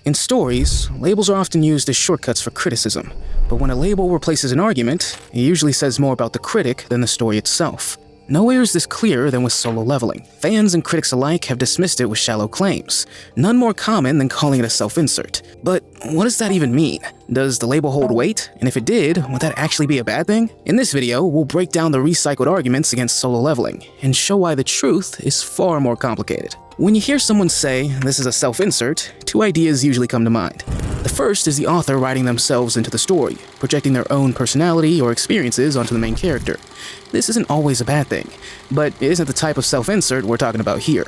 In stories, labels are often used as shortcuts for criticism, but when a label replaces an argument, it usually says more about the critic than the story itself. Nowhere is this clearer than with Solo Leveling. Fans and critics alike have dismissed it with shallow claims, none more common than calling it a self-insert. But what does that even mean? Does the label hold weight? And if it did, would that actually be a bad thing? In this video, we'll break down the recycled arguments against Solo Leveling, and show why the truth is far more complicated. When you hear someone say, this is a self-insert, two ideas usually come to mind. The first is the author writing themselves into the story, projecting their own personality or experiences onto the main character. This isn't always a bad thing, but it isn't the type of self-insert we're talking about here.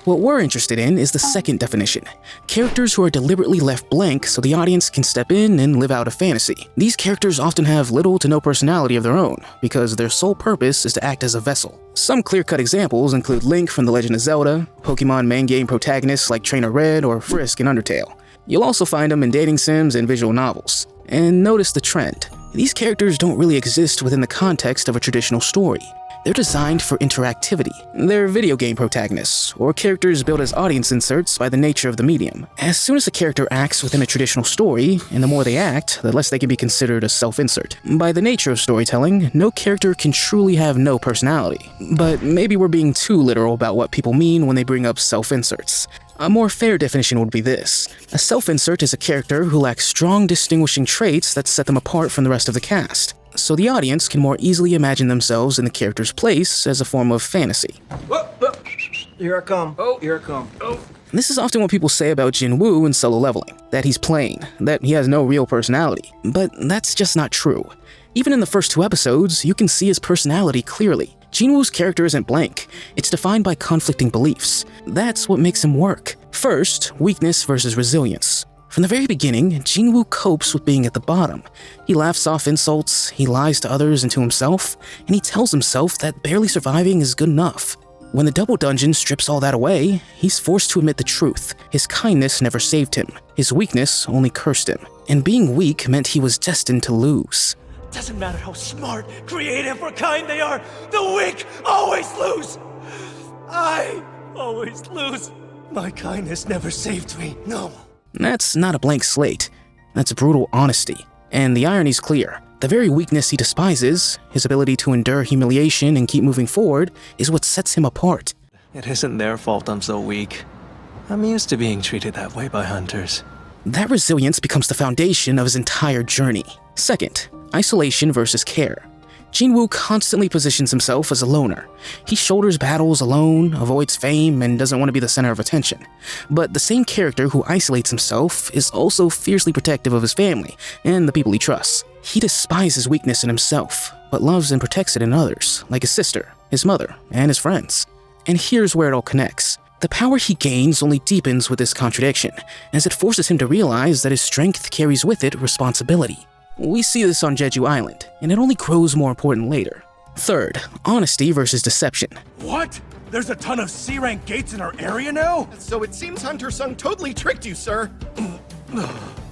What we're interested in is the second definition, characters who are deliberately left blank so the audience can step in and live out a fantasy. These characters often have little to no personality of their own, because their sole purpose is to act as a vessel. Some clear-cut examples include Link from The Legend of Zelda, Pokemon main game protagonists like Trainer Red or Frisk in Undertale. You'll also find them in dating sims and visual novels. And notice the trend. These characters don't really exist within the context of a traditional story. They're designed for interactivity. They're video game protagonists, or characters built as audience inserts by the nature of the medium. As soon as a character acts within a traditional story, and the more they act, the less they can be considered a self-insert. By the nature of storytelling, no character can truly have no personality. But maybe we're being too literal about what people mean when they bring up self-inserts. A more fair definition would be this. A self-insert is a character who lacks strong distinguishing traits that set them apart from the rest of the cast, so the audience can more easily imagine themselves in the character's place as a form of fantasy. Here I come. Here I come. This is often what people say about Jin-Woo in Solo Leveling, that he's plain, that he has no real personality. But that's just not true. Even in the first two episodes, you can see his personality clearly. Jin-Woo's character isn't blank. It's defined by conflicting beliefs. That's what makes him work. First, weakness versus resilience. From the very beginning, Jin-Woo copes with being at the bottom. He laughs off insults, he lies to others and to himself, and he tells himself that barely surviving is good enough. When the double dungeon strips all that away, he's forced to admit the truth. His kindness never saved him. His weakness only cursed him. And being weak meant he was destined to lose. Doesn't matter how smart, creative, or kind they are, the weak always lose! I always lose. My kindness never saved me, no. That's not a blank slate. That's brutal honesty. And the irony's clear. The very weakness he despises, his ability to endure humiliation and keep moving forward, is what sets him apart. It isn't their fault I'm so weak. I'm used to being treated that way by hunters. That resilience becomes the foundation of his entire journey. Second, isolation versus care. Jin-Woo constantly positions himself as a loner. He shoulders battles alone, avoids fame, and doesn't want to be the center of attention. But the same character who isolates himself is also fiercely protective of his family and the people he trusts. He despises weakness in himself, but loves and protects it in others, like his sister, his mother, and his friends. And here's where it all connects. The power he gains only deepens with this contradiction, as it forces him to realize that his strength carries with it responsibility. We see this on Jeju Island, and it only grows more important later. Third, honesty versus deception. What? There's a ton of C-rank gates in our area now? So it seems Hunter-Sung totally tricked you, sir.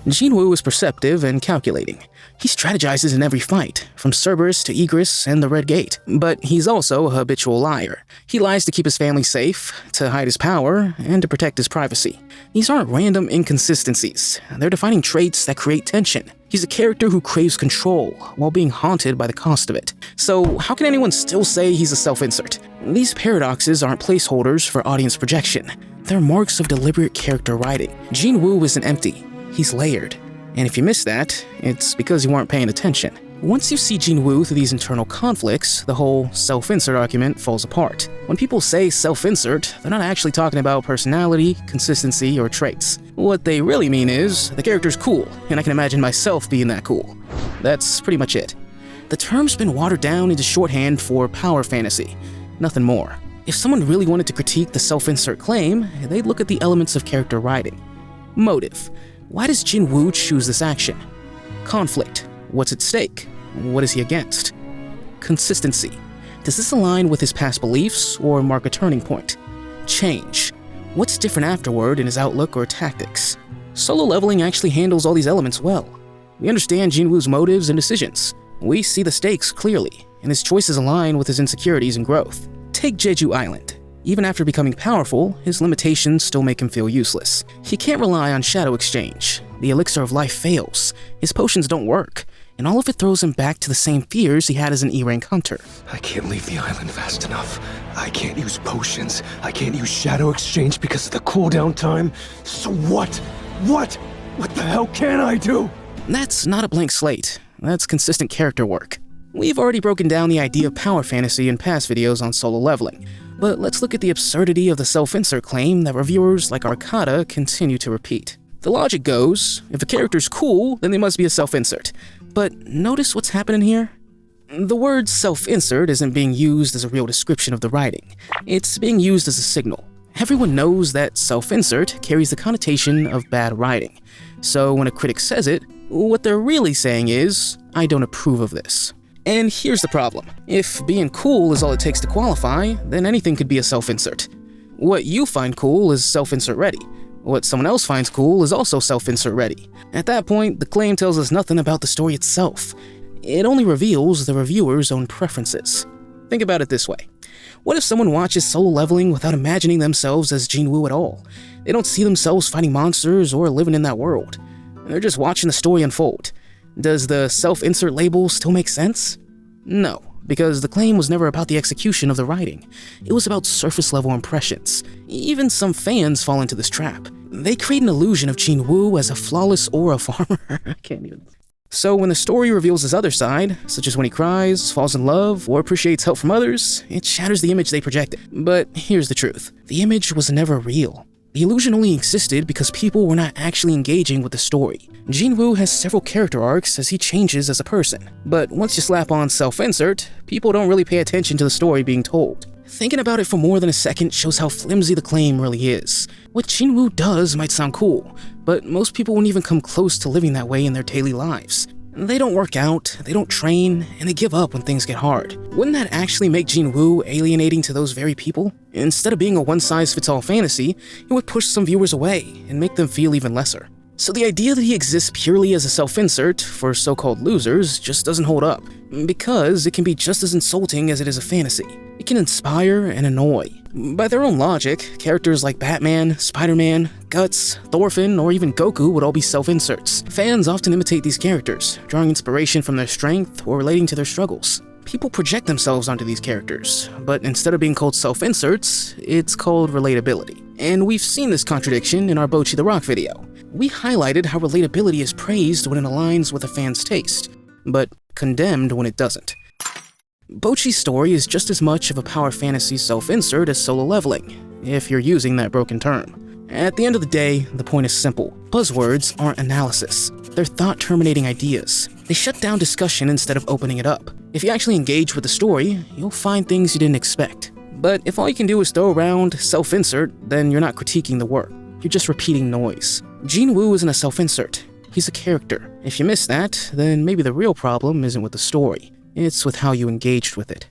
Jin-Woo is perceptive and calculating. He strategizes in every fight, from Cerberus to Egress and the Red Gate. But he's also a habitual liar. He lies to keep his family safe, to hide his power, and to protect his privacy. These aren't random inconsistencies. They're defining traits that create tension. He's a character who craves control, while being haunted by the cost of it. So how can anyone still say he's a self-insert? These paradoxes aren't placeholders for audience projection. They're marks of deliberate character writing. Jin-Woo isn't empty. He's layered. And if you miss that, it's because you weren't paying attention. Once you see Jin-Woo through these internal conflicts, the whole self-insert argument falls apart. When people say self-insert, they're not actually talking about personality, consistency, or traits. What they really mean is, the character's cool, and I can imagine myself being that cool. That's pretty much it. The term's been watered down into shorthand for power fantasy, nothing more. If someone really wanted to critique the self-insert claim, they'd look at the elements of character writing. Motive. Why does Jin-Woo choose this action? Conflict. What's at stake? What is he against? Consistency. Does this align with his past beliefs or mark a turning point? Change. What's different afterward in his outlook or tactics? Solo Leveling actually handles all these elements well. We understand Jin-Woo's motives and decisions. We see the stakes clearly, and his choices align with his insecurities and growth. Take Jeju Island. Even after becoming powerful, his limitations still make him feel useless. He can't rely on shadow exchange. The elixir of life fails. His potions don't work. And all of it throws him back to the same fears he had as an E-rank hunter. I can't leave the island fast enough. I can't use potions. I can't use shadow exchange because of the cooldown time. So what? What the hell can I do? That's not a blank slate. That's consistent character work. We've already broken down the idea of power fantasy in past videos on solo leveling, but let's look at the absurdity of the self-insert claim that reviewers like Arcada continue to repeat. The logic goes, if a character's cool, then they must be a self-insert. But notice what's happening here? The word self-insert isn't being used as a real description of the writing. It's being used as a signal. Everyone knows that self-insert carries the connotation of bad writing. So when a critic says it, what they're really saying is, I don't approve of this. And here's the problem. If being cool is all it takes to qualify, then anything could be a self-insert. What you find cool is self-insert ready. What someone else finds cool is also self-insert ready. At that point, the claim tells us nothing about the story itself. It only reveals the reviewer's own preferences. Think about it this way. What if someone watches Solo Leveling without imagining themselves as Jin-Woo at all? They don't see themselves fighting monsters or living in that world. They're just watching the story unfold. Does the self-insert label still make sense? No, because the claim was never about the execution of the writing. It was about surface-level impressions. Even some fans fall into this trap. They create an illusion of Jin-Woo as a flawless aura farmer. I can't even... So when the story reveals his other side, such as when he cries, falls in love, or appreciates help from others, it shatters the image they projected. But here's the truth. The image was never real. The illusion only existed because people were not actually engaging with the story. Jin-Woo has several character arcs as he changes as a person. But once you slap on self-insert, people don't really pay attention to the story being told. Thinking about it for more than a second shows how flimsy the claim really is. What Jin-Woo does might sound cool, but most people won't even come close to living that way in their daily lives. They don't work out, they don't train, and they give up when things get hard. Wouldn't that actually make Jin-Woo alienating to those very people? Instead of being a one-size-fits-all fantasy, it would push some viewers away and make them feel even lesser. So the idea that he exists purely as a self-insert for so-called losers just doesn't hold up, because it can be just as insulting as it is a fantasy. It can inspire and annoy. By their own logic, characters like Batman, Spider-Man, Guts, Thorfinn, or even Goku would all be self-inserts. Fans often imitate these characters, drawing inspiration from their strength or relating to their struggles. People project themselves onto these characters, but instead of being called self-inserts, it's called relatability. And we've seen this contradiction in our Bocchi the Rock video. We highlighted how relatability is praised when it aligns with a fan's taste, but condemned when it doesn't. Bocchi's story is just as much of a power fantasy self-insert as Solo Leveling, if you're using that broken term. At the end of the day, the point is simple. Buzzwords aren't analysis. They're thought-terminating ideas. They shut down discussion instead of opening it up. If you actually engage with the story, you'll find things you didn't expect. But if all you can do is throw around self-insert, then you're not critiquing the work. You're just repeating noise. Jin-Woo isn't a self-insert. He's a character. If you miss that, then maybe the real problem isn't with the story. It's with how you engaged with it.